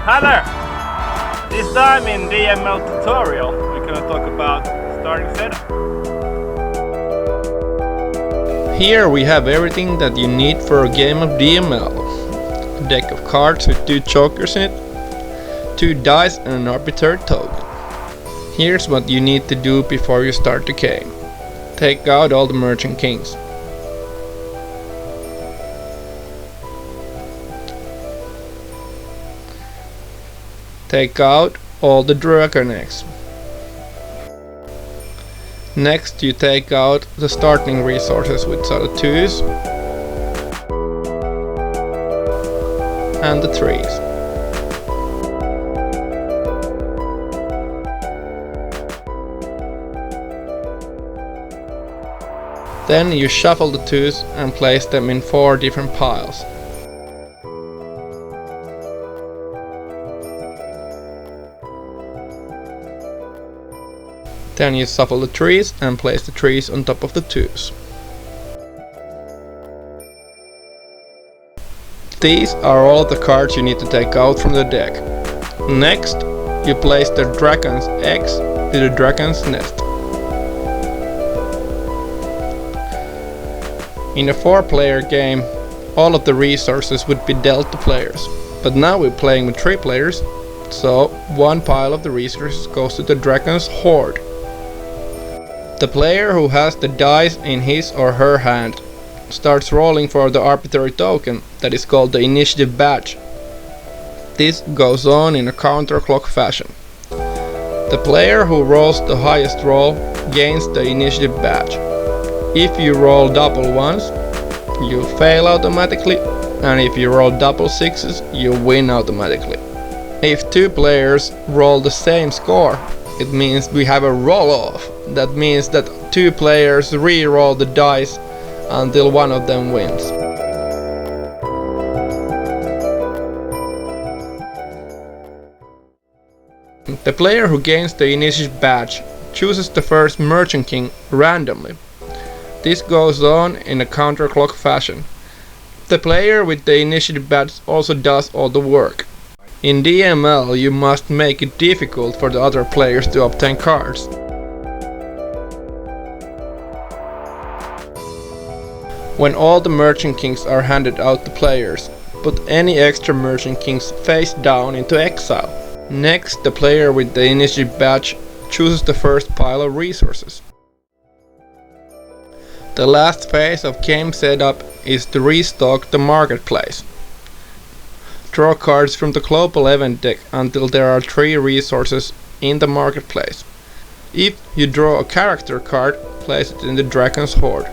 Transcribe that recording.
Hi there! This time in DML tutorial we're gonna talk about starting setup. Here we have everything that you need for a game of DML. A deck of cards with 2 jokers in it, 2 dice and an arbitrary token. Here's what you need to do before you start the game. Take out all the merchant kings. Take out all the dragon eggs. Next you take out the starting resources, which are the 2s and the 3s. Then you shuffle the 2s and place them in 4 different piles. Then you shuffle the 3s and place the 3s on top of the 2s. These are all the cards you need to take out from the deck. Next, you place the dragon's eggs to the dragon's nest. In a 4-player game, all of the resources would be dealt to players. But now we're playing with 3 players, so 1 pile of the resources goes to the dragon's hoard. The player who has the dice in his or her hand starts rolling for the arbitrary token that is called the initiative badge. This goes on in a counterclock fashion. The player who rolls the highest roll gains the initiative badge. If you roll double ones, you fail automatically, and if you roll double 6s, you win automatically. If 2 players roll the same score, it means we have a roll-off. That means that 2 players re-roll the dice until one of them wins. The player who gains the initiative badge chooses the first merchant king randomly. This goes on in a counterclock fashion. The player with the initiative badge also does all the work. In DML you must make it difficult for the other players to obtain cards. When all the merchant kings are handed out to players, put any extra merchant kings face down into exile. Next, the player with the initiative badge chooses the first pile of resources. The last phase of game setup is to restock the marketplace. Draw cards from the global event deck until there are 3 resources in the marketplace. If you draw a character card, place it in the dragon's hoard.